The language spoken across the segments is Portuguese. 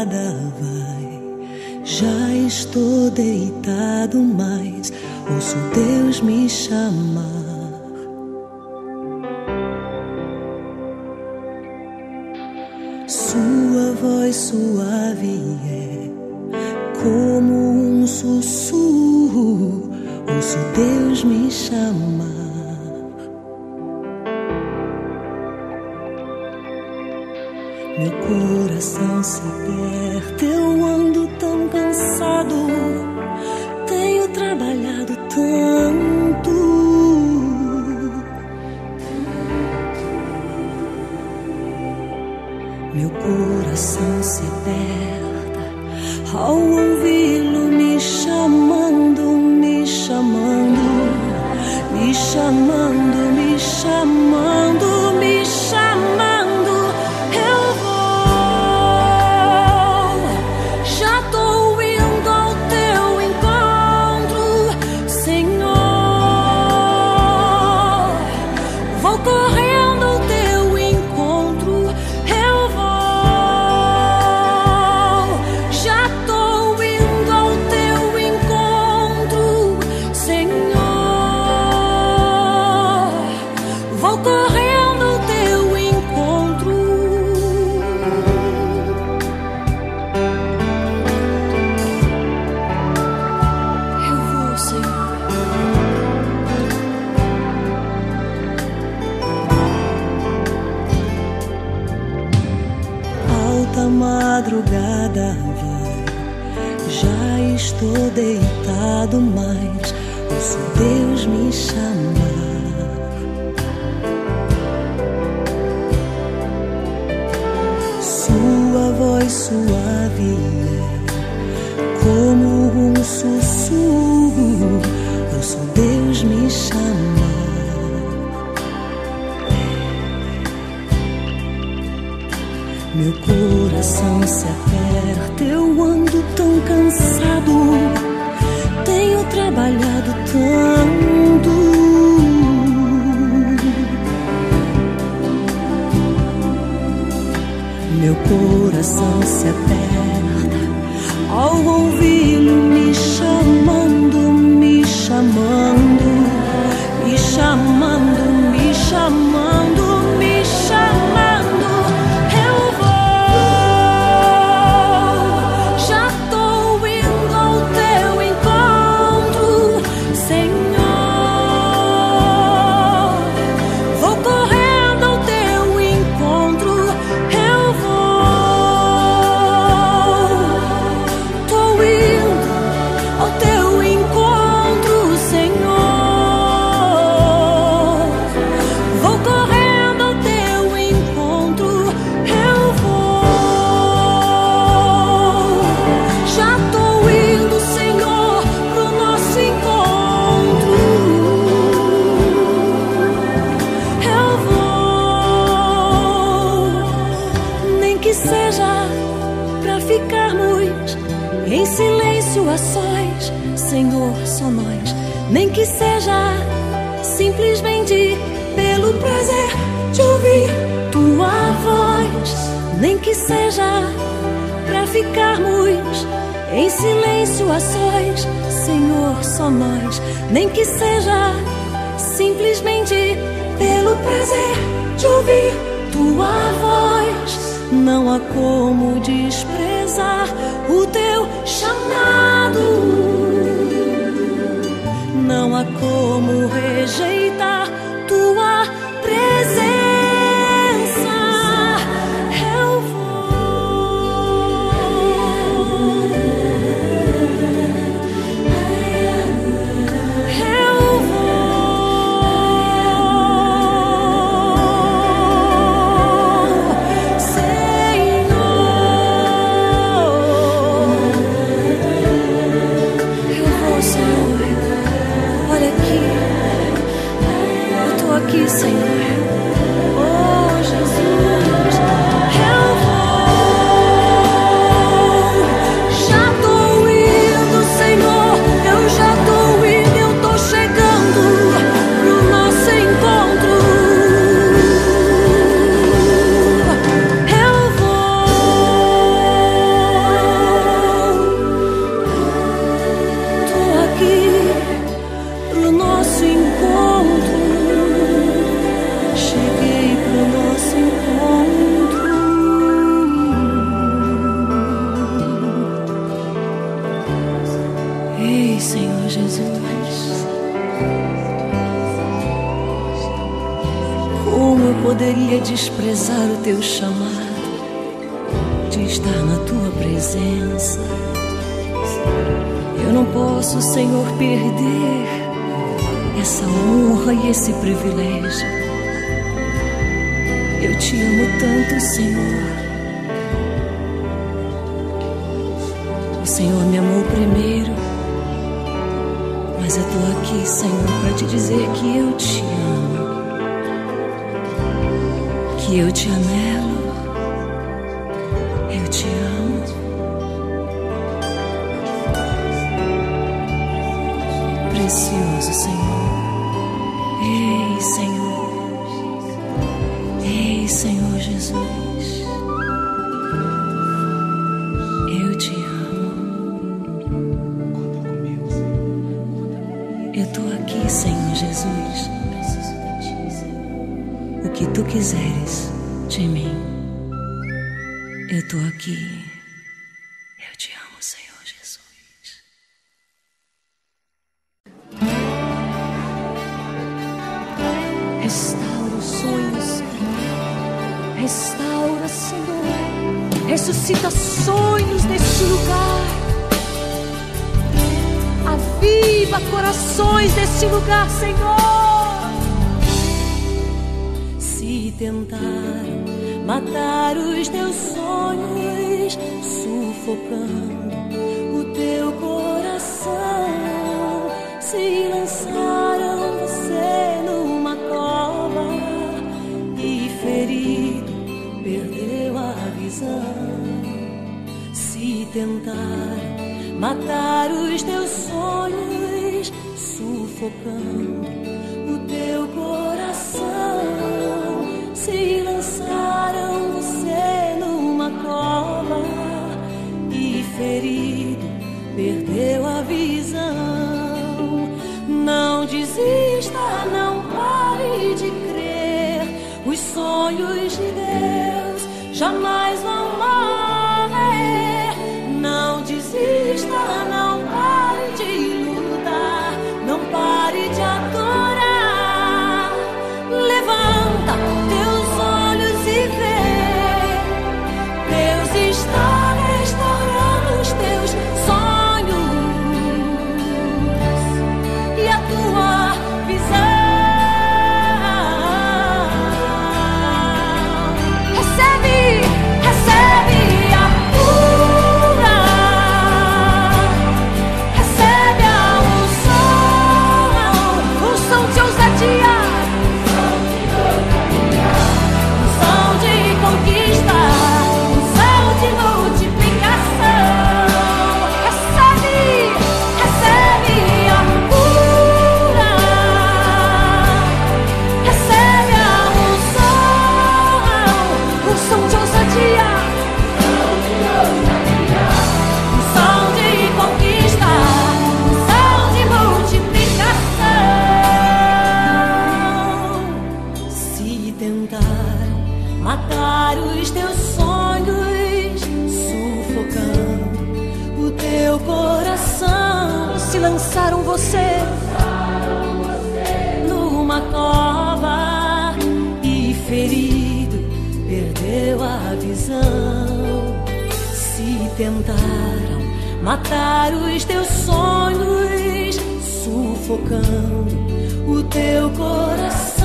madrugada vai, já estou deitado, mas ouço Deus me chamar. Sua voz suave é como um sussurro, ouço Deus me chamar. Meu coração se aperta, eu ando tão cansado, tenho trabalhado tanto. Meu coração se aperta ao ouvi-lo me chamando, me chamando, me chamando, me chamando, me chamando. Madrugada vai, já estou deitado, mas ouço Deus me chamar. Sua voz suave é como um sussurro, ouço Deus me chamar. Meu coração se aperta, eu ando tão cansado, tenho trabalhado tanto. Meu coração se aperta ao ouvi-lo me chamando, me chamando, me chamando, me chamando, me chamando. Em silêncio a sós, Senhor, só nós. Nem que seja simplesmente pelo prazer de ouvir tua voz. Nem que seja pra ficarmos em silêncio a sós, Senhor, só nós. Nem que seja simplesmente pelo prazer de ouvir tua voz. Não há como desprezar o teu chamado, não há como rejeitar tua presença. Eu vou, Senhor. Senhor Jesus, como eu poderia desprezar o teu chamado de estar na tua presença? Eu não posso, Senhor, perder essa honra e esse privilégio. Eu te amo tanto, Senhor. O Senhor me amou primeiro, mas eu tô aqui, Senhor, para te dizer que eu te amo, que eu te anelo, eu te amo. Precioso Senhor, ei Senhor, ei Senhor Jesus, eu te amo. Eu tô aqui, Senhor Jesus. O que tu quiseres de mim, eu tô aqui. Eu te amo, Senhor Jesus. Restaura os sonhos, restaura, Senhor. Ressuscita sonhos neste lugar. Aviva corações deste lugar, Senhor. Se tentaram matar os teus sonhos, sufocando o teu coração, se lançaram você numa cova e ferido perdeu a visão. Se tentaram matar os teus sonhos, sufocando o teu coração, se lançaram você numa cova e ferido perdeu a visão. Não desista, não pare de crer, os sonhos de Deus jamais vão morrer. Não desista, não pare de lutar, não pare de adorar. Levanta teus olhos e vê, Deus está restaurando os teus sonhos e a tua visão. Recebe, recebe a cura, recebe a unção de ousadia, unção de conquista, unção de multiplicação. Recebe, recebe a cura, recebe a unção de ousadia, unção de conquista, unção de multiplicação. Se tentaram matar os teus sonhos, sufocando o teu coração, se lançaram você numa cova e ferido perdeu a visão. Se tentaram matar os teus sonhos, sufocando o teu coração,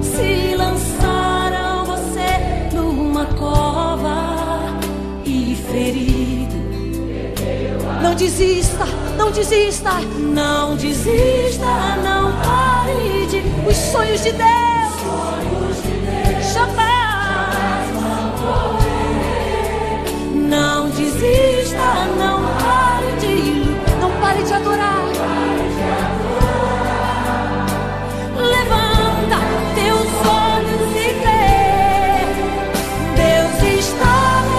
se lançaram você numa cova e ferido. Não desista, não desista, não desista, não pare de os sonhos de Deus. Jamais vão morrer. Não desista, não pare de lutar, não pare de adorar. Levanta teus olhos e vê, Deus está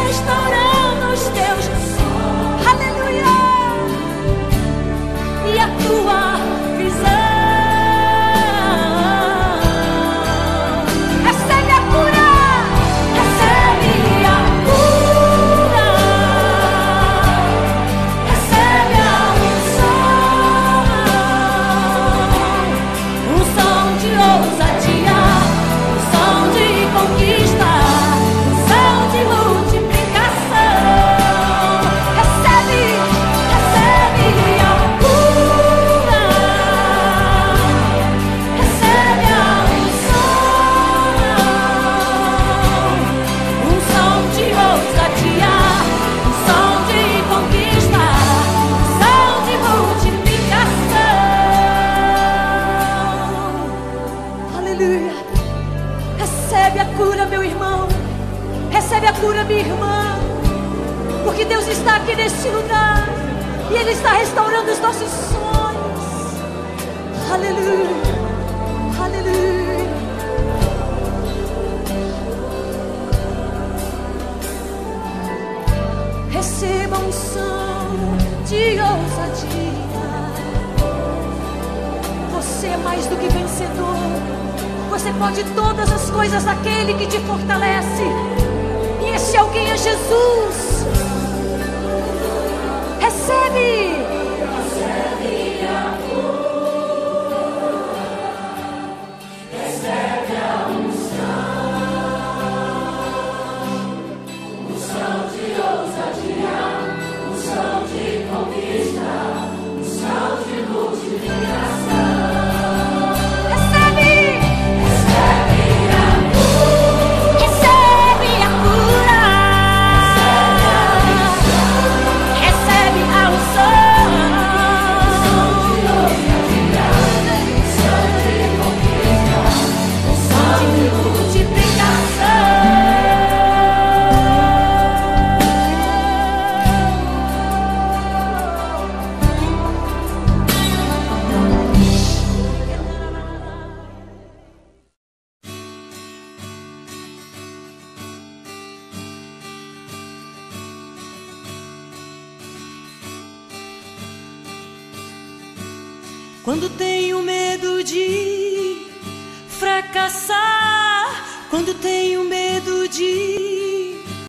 restaurando os teus sonhos. Aleluia! E a tua visão. Recebe a cura, recebe a cura, está aqui neste lugar e Ele está restaurando os nossos sonhos. Aleluia, aleluia. Receba um som de ousadia. Você é mais do que vencedor. Você pode todas as coisas daquele que te fortalece. E esse alguém é Jesus. Recebe. Recebe a cura. Recebe a unção de ousadia, unção de conquista, unção de multiplicação. Quando tenho medo de fracassar, quando tenho medo de